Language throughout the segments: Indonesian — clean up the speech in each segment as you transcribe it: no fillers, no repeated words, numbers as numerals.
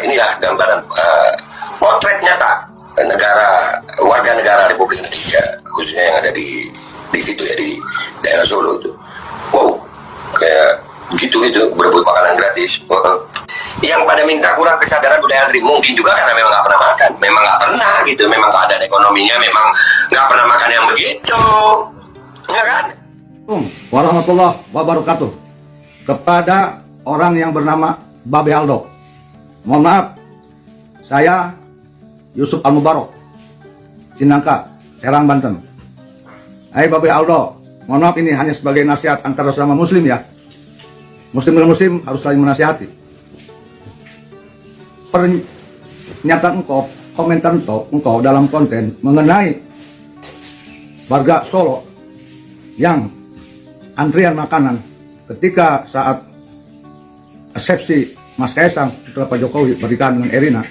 inilah gambaran potret nyata warga negara Republik Indonesia, khususnya yang ada di situ ya, di daerah Solo itu. Wow, kayak gitu itu berebut makanan gratis. Yang pada minta kurang kesadaran budaya antri, mungkin juga karena memang nggak pernah makan, memang nggak pernah gitu, memang keadaan ekonominya memang nggak pernah makan yang begitu, ya kan? Warahmatullahi wabarakatuh. Kepada orang yang bernama Babe Aldo, mohon maaf, saya Yusuf Al-Mubarok, Cinangka, Serang, Banten. Hai Babe Aldo, mohon maaf, ini hanya sebagai nasihat antara sesama muslim ya. Muslim dan muslim harus saling menasihati. Pernyataan engkau, komentar engkau dalam konten mengenai warga Solo yang antrian makanan ketika saat resepsi Mas Kaisang setelah Pak Jokowi berikan dengan Erina.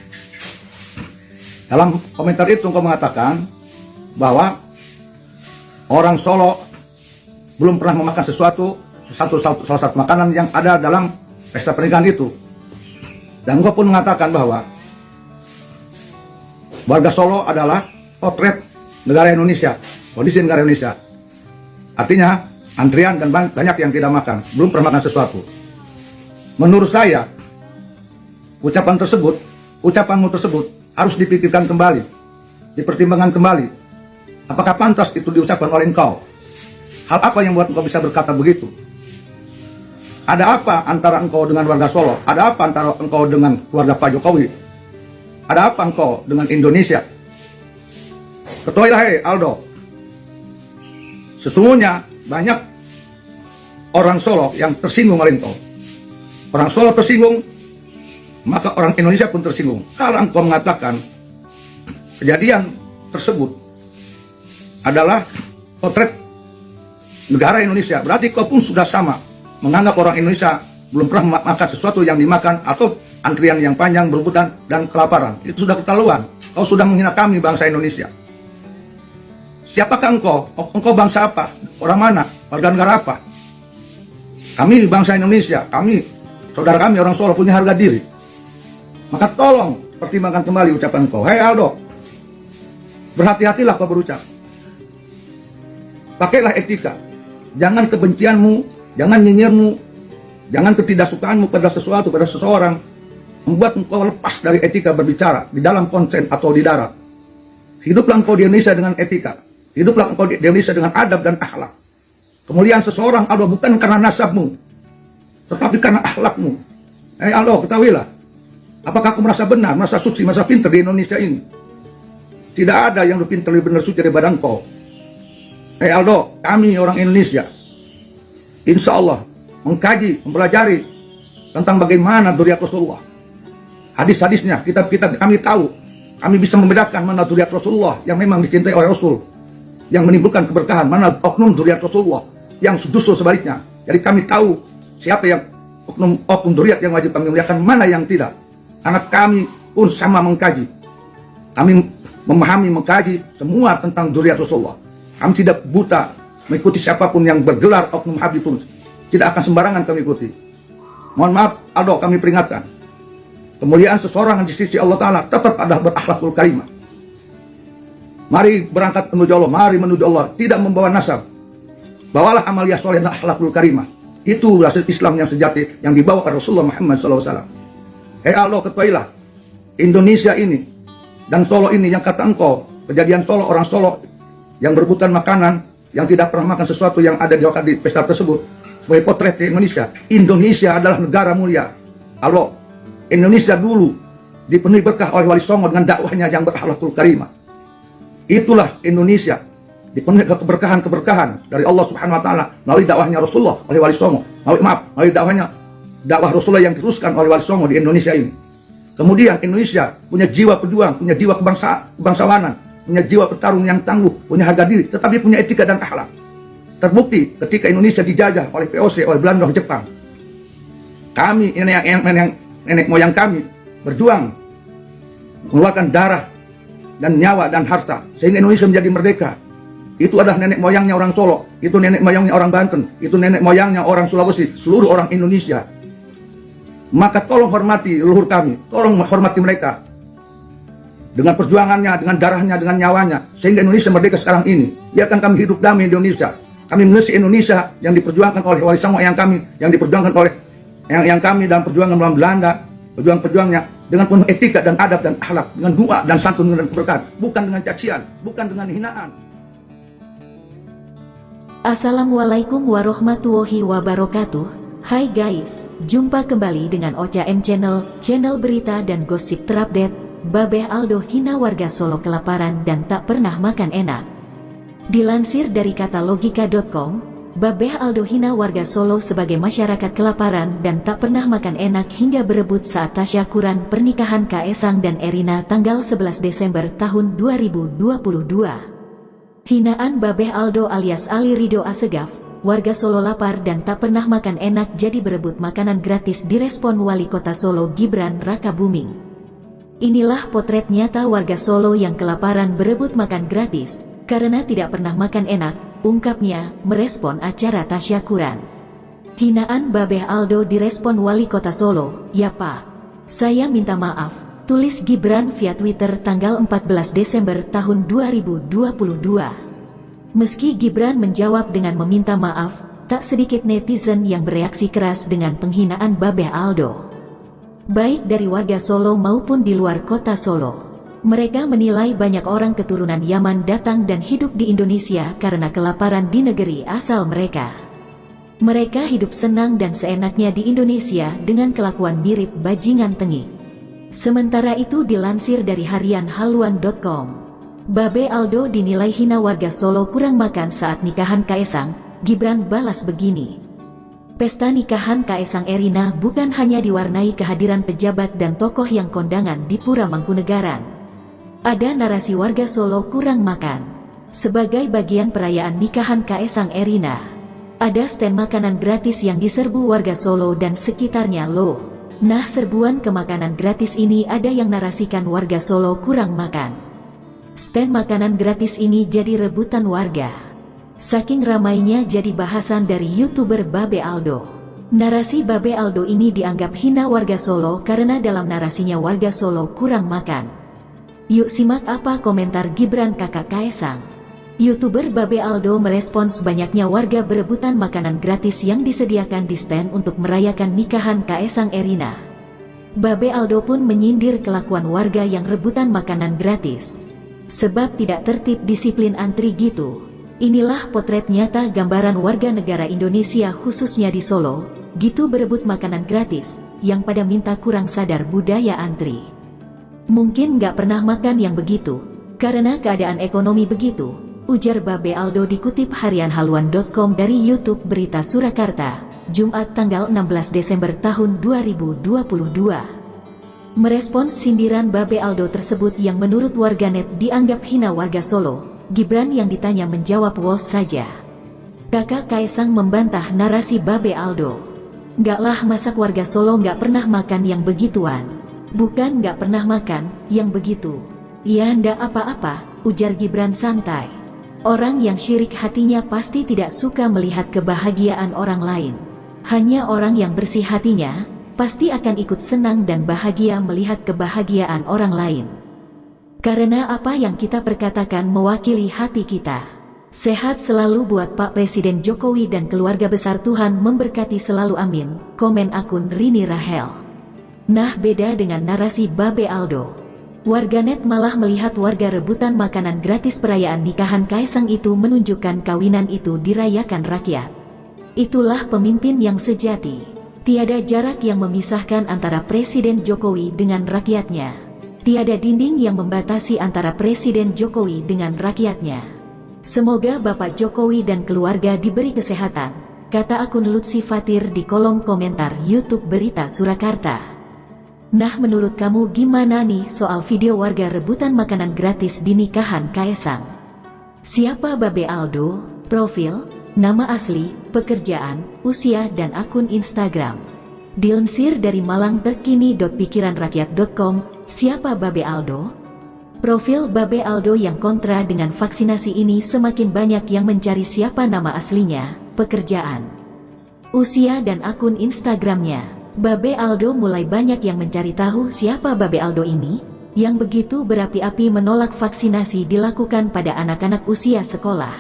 Dalam komentar itu engkau mengatakan bahwa orang Solo belum pernah memakan salah satu makanan yang ada dalam pesta pernikahan itu. Dan engkau pun mengatakan bahwa warga Solo adalah potret negara Indonesia, kondisi negara Indonesia. Artinya antrian dan banyak yang tidak makan, belum pernah makan sesuatu. Menurut saya, ucapanmu tersebut harus dipikirkan kembali, dipertimbangkan kembali. Apakah pantas itu diucapkan oleh engkau? Hal apa yang membuat engkau bisa berkata begitu? Ada apa antara engkau dengan warga Solo? Ada apa antara engkau dengan keluarga Pak Jokowi? Ada apa engkau dengan Indonesia? Ketahuilah hei Aldo, sesungguhnya banyak orang Solo yang tersinggung oleh engkau. Orang Solo tersinggung, maka orang Indonesia pun tersinggung. Kalau engkau mengatakan kejadian tersebut adalah potret negara Indonesia, berarti kau pun sudah sama menganggap orang Indonesia belum pernah makan sesuatu yang dimakan atau antrian yang panjang, berebutan dan kelaparan. Itu sudah keterlaluan. Kau sudah menghina kami bangsa Indonesia. Siapakah engkau? Engkau bangsa apa? Orang mana? Warga negara apa? Kami bangsa Indonesia, saudara kami orang Solo punya harga diri. Maka tolong pertimbangkan kembali ucapan engkau. Hei Aldo, berhati-hatilah kau berucap. Pakailah etika. Jangan kebencianmu, jangan nyinyirmu, jangan ketidaksukaanmu pada sesuatu, pada seseorang membuat engkau lepas dari etika berbicara di dalam konten atau di darat. Hiduplah engkau di Indonesia dengan etika. Hiduplah engkau di Indonesia dengan adab dan akhlak. Kemuliaan seseorang, Aldo, bukan karena nasabmu, tetapi karena akhlakmu. Aldo, ketahuilah, apakah aku merasa benar, merasa suci, merasa pintar di Indonesia ini? Tidak ada yang lebih pintar, lebih benar, suci daripada engkau. Aldo, kami orang Indonesia, insya Allah mengkaji, mempelajari tentang bagaimana dzurriyyah Rasulullah. Hadis-hadisnya, kitab-kitab kami tahu. Kami bisa membedakan mana dzurriyyah Rasulullah yang memang dicintai oleh Rasul, yang menimbulkan keberkahan, mana oknum dzurriyyah Rasulullah yang justru sebaliknya. Jadi kami tahu siapa yang oknum dzurriyyah yang wajib kami muliakan, mana yang tidak. Karena kami pun sama mengkaji. Kami memahami, mengkaji semua tentang dzurriyyah Rasulullah. Kami tidak buta mengikuti siapapun yang bergelar oknum Habib pun. Tidak akan sembarangan kami ikuti. Mohon maaf Aldo, kami peringatkan. Kemuliaan seseorang di sisi Allah Ta'ala tetap ada berakhlakul karimah. Mari berangkat menuju Allah, mari menuju Allah. Tidak membawa nasab. Bawalah amaliyah soleh dan akhlakul karimah. Itu hasil Islam yang sejati yang dibawa oleh Rasulullah Muhammad SAW. Hei Aldo, ketahuilah, Indonesia ini dan Solo ini yang kata engkau, kejadian Solo, orang Solo yang berebutan makanan, yang tidak pernah makan sesuatu yang ada di pesta tersebut, sebagai potret Indonesia. Indonesia adalah negara mulia. Aldo, Indonesia dulu dipenuhi berkah oleh Wali Songo dengan dakwahnya yang berakhlakul karimah. Itulah Indonesia, dipenuhi keberkahan-keberkahan dari Allah Subhanahu wa Ta'ala melalui dakwahnya Rasulullah oleh Wali Songo. Melalui dakwah Rasulullah yang diteruskan oleh Wali Songo di Indonesia ini. Kemudian Indonesia punya jiwa pejuang, punya jiwa kebangsawanan, punya jiwa petarung yang tangguh, punya harga diri, tetapi punya etika dan akhlak. Terbukti ketika Indonesia dijajah oleh VOC, oleh Belanda, oleh Jepang. Kami, nenek moyang kami berjuang mengeluarkan darah dan nyawa dan harta sehingga Indonesia menjadi merdeka. Itu adalah nenek moyangnya orang Solo, itu nenek moyangnya orang Banten, itu nenek moyangnya orang Sulawesi, seluruh orang Indonesia. Maka tolong hormati leluhur kami, tolong hormati mereka. Dengan perjuangannya, dengan darahnya, dengan nyawanya, sehingga Indonesia merdeka sekarang ini. Biarkan kami hidup damai di Indonesia. Kami mengisi Indonesia yang diperjuangkan oleh wali songo yang kami, yang diperjuangkan oleh yang kami dalam perjuangan melawan Belanda, pejuang-pejuangnya dengan penuh etika dan adab dan akhlak, dengan doa dan santun dan keberkahan, bukan dengan cacian, bukan dengan hinaan. Assalamualaikum warahmatullahi wabarakatuh. Hai guys, jumpa kembali dengan Ocha M Channel, channel berita dan gosip terupdate. Babeh Aldo hina warga Solo kelaparan dan tak pernah makan enak. Dilansir dari katalogika.com, Babeh Aldo hina warga Solo sebagai masyarakat kelaparan dan tak pernah makan enak hingga berebut saat tasyakuran pernikahan Kaesang dan Erina tanggal 11 Desember tahun 2022. Hinaan Babeh Aldo alias Ali Ridho Assegaf, warga Solo lapar dan tak pernah makan enak jadi berebut makanan gratis direspon Wali Kota Solo Gibran Rakabuming. Inilah potret nyata warga Solo yang kelaparan berebut makan gratis karena tidak pernah makan enak, ungkapnya merespon acara tasyakuran. Hinaan Babeh Aldo direspon Wali Kota Solo, "Ya Pak, saya minta maaf," tulis Gibran via Twitter tanggal 14 Desember tahun 2022. Meski Gibran menjawab dengan meminta maaf, tak sedikit netizen yang bereaksi keras dengan penghinaan Babeh Aldo. Baik dari warga Solo maupun di luar kota Solo. Mereka menilai banyak orang keturunan Yaman datang dan hidup di Indonesia karena kelaparan di negeri asal mereka. Mereka hidup senang dan seenaknya di Indonesia dengan kelakuan mirip bajingan tengik. Sementara itu dilansir dari harian haluan.com, Babeh Aldo dinilai hina warga Solo kurang makan saat nikahan Kaesang. Gibran balas begini, "Pesta nikahan Kaesang Erina bukan hanya diwarnai kehadiran pejabat dan tokoh yang kondangan di Pura Mangkunegaran. Ada narasi warga Solo kurang makan. Sebagai bagian perayaan nikahan Kaesang Erina, ada stand makanan gratis yang diserbu warga Solo dan sekitarnya loh. Nah, serbuan ke makanan gratis ini ada yang narasikan warga Solo kurang makan. Stand makanan gratis ini jadi rebutan warga. Saking ramainya jadi bahasan dari YouTuber Babeh Aldo. Narasi Babeh Aldo ini dianggap hina warga Solo karena dalam narasinya warga Solo kurang makan. Yuk simak apa komentar Gibran kakak Kaesang. YouTuber Babeh Aldo merespons banyaknya warga berebutan makanan gratis yang disediakan di stand untuk merayakan nikahan Kaesang Erina. Babeh Aldo pun menyindir kelakuan warga yang rebutan makanan gratis. Sebab tidak tertib disiplin antri gitu. Inilah potret nyata gambaran warga negara Indonesia khususnya di Solo, gitu berebut makanan gratis, yang pada minta kurang sadar budaya antri. Mungkin nggak pernah makan yang begitu, karena keadaan ekonomi begitu, ujar Babeh Aldo dikutip harian haluan.com dari YouTube Berita Surakarta, Jumat tanggal 16 Desember tahun 2022. Merespons sindiran Babeh Aldo tersebut yang menurut warganet dianggap hina warga Solo, Gibran yang ditanya menjawab wos saja. Kakak Kaesang membantah narasi Babeh Aldo. "Nggak lah, masak warga Solo nggak pernah makan yang begituan. Bukan nggak pernah makan, yang begitu. Ya ndak apa-apa," ujar Gibran santai. "Orang yang syirik hatinya pasti tidak suka melihat kebahagiaan orang lain. Hanya orang yang bersih hatinya, pasti akan ikut senang dan bahagia melihat kebahagiaan orang lain. Karena apa yang kita perkatakan mewakili hati kita. Sehat selalu buat Pak Presiden Jokowi dan keluarga besar, Tuhan memberkati selalu amin," komen akun Rini Rahel. Nah, beda dengan narasi Babeh Aldo. Warganet malah melihat warga rebutan makanan gratis perayaan nikahan Kaesang itu menunjukkan kawinan itu dirayakan rakyat. Itulah pemimpin yang sejati. Tiada jarak yang memisahkan antara Presiden Jokowi dengan rakyatnya. Tiada dinding yang membatasi antara Presiden Jokowi dengan rakyatnya. Semoga Bapak Jokowi dan keluarga diberi kesehatan, kata akun Lutfi Fatir di kolom komentar YouTube Berita Surakarta. Nah, menurut kamu gimana nih soal video warga rebutan makanan gratis di nikahan Kaesang? Siapa Babeh Aldo? Profil, nama asli, pekerjaan, usia dan akun Instagram. Dilansir dari malangterkini.pikiranrakyat.com, siapa Babeh Aldo? Profil Babeh Aldo yang kontra dengan vaksinasi ini semakin banyak yang mencari siapa nama aslinya, pekerjaan, usia dan akun Instagramnya. Babe Aldo mulai banyak yang mencari tahu siapa Babe Aldo ini, yang begitu berapi-api menolak vaksinasi dilakukan pada anak-anak usia sekolah.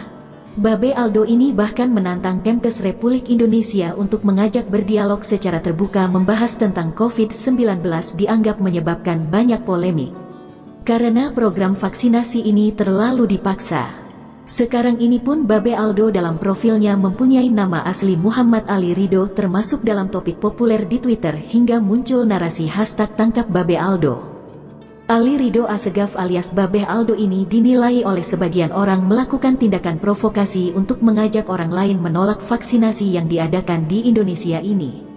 Babe Aldo ini bahkan menantang Kemkes Republik Indonesia untuk mengajak berdialog secara terbuka membahas tentang COVID-19 dianggap menyebabkan banyak polemik. Karena program vaksinasi ini terlalu dipaksa. Sekarang ini pun Babe Aldo dalam profilnya mempunyai nama asli Muhammad Ali Ridho termasuk dalam topik populer di Twitter hingga muncul narasi hashtag tangkap Babe Aldo. Ali Ridho Assegaf alias Babe Aldo ini dinilai oleh sebagian orang melakukan tindakan provokasi untuk mengajak orang lain menolak vaksinasi yang diadakan di Indonesia ini.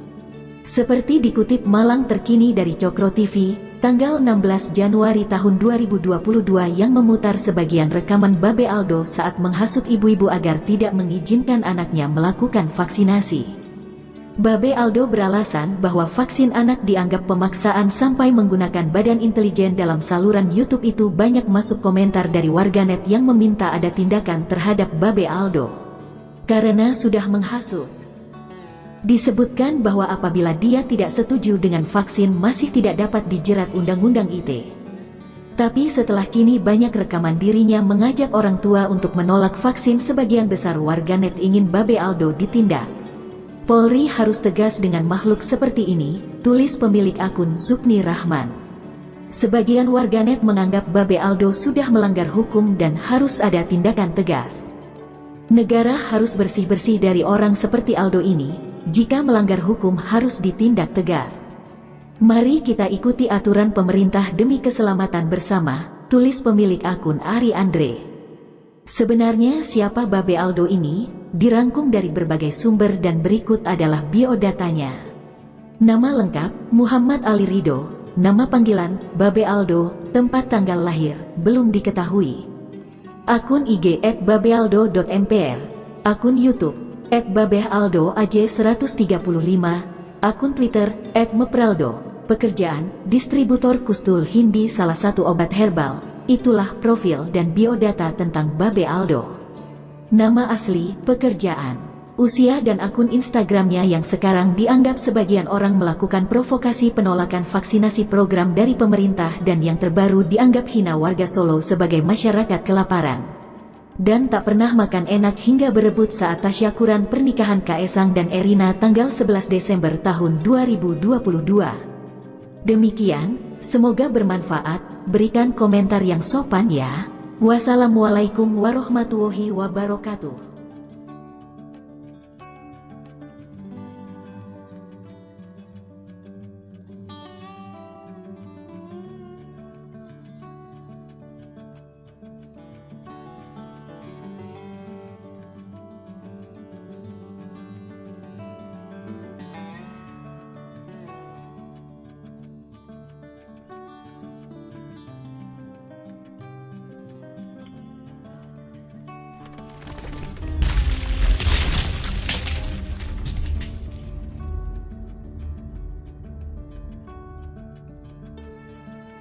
Seperti dikutip Malang Terkini dari Cokro TV, tanggal 16 Januari tahun 2022 yang memutar sebagian rekaman Babe Aldo saat menghasut ibu-ibu agar tidak mengizinkan anaknya melakukan vaksinasi. Babe Aldo beralasan bahwa vaksin anak dianggap pemaksaan sampai menggunakan badan intelijen dalam saluran YouTube itu banyak masuk komentar dari warganet yang meminta ada tindakan terhadap Babe Aldo. Karena sudah menghasut. Disebutkan bahwa apabila dia tidak setuju dengan vaksin masih tidak dapat dijerat Undang-Undang ITE. Tapi setelah kini banyak rekaman dirinya mengajak orang tua untuk menolak vaksin, sebagian besar warganet ingin Babe Aldo ditindak. Polri harus tegas dengan makhluk seperti ini, tulis pemilik akun Zukni Rahman. Sebagian warganet menganggap Babe Aldo sudah melanggar hukum dan harus ada tindakan tegas. Negara harus bersih-bersih dari orang seperti Aldo ini, jika melanggar hukum harus ditindak tegas. Mari kita ikuti aturan pemerintah demi keselamatan bersama, tulis pemilik akun Ari Andre. Sebenarnya siapa Babe Aldo ini? Dirangkum dari berbagai sumber dan berikut adalah biodatanya. Nama lengkap, Muhammad Ali Ridho. Nama panggilan, Babe Aldo. Tempat tanggal lahir, belum diketahui. Akun IG @babealdo.mpr. Akun YouTube @babealdoaj135. Akun Twitter @mepraldo. Pekerjaan, distributor Kustul Hindi salah satu obat herbal. Itulah profil dan biodata tentang Babe Aldo. Nama asli, pekerjaan, usia dan akun Instagramnya yang sekarang dianggap sebagian orang melakukan provokasi penolakan vaksinasi program dari pemerintah dan yang terbaru dianggap hina warga Solo sebagai masyarakat kelaparan. Dan tak pernah makan enak hingga berebut saat tasyakuran pernikahan Kaesang dan Erina tanggal 11 Desember tahun 2022. Demikian, semoga bermanfaat, berikan komentar yang sopan ya. Wassalamualaikum warahmatullahi wabarakatuh.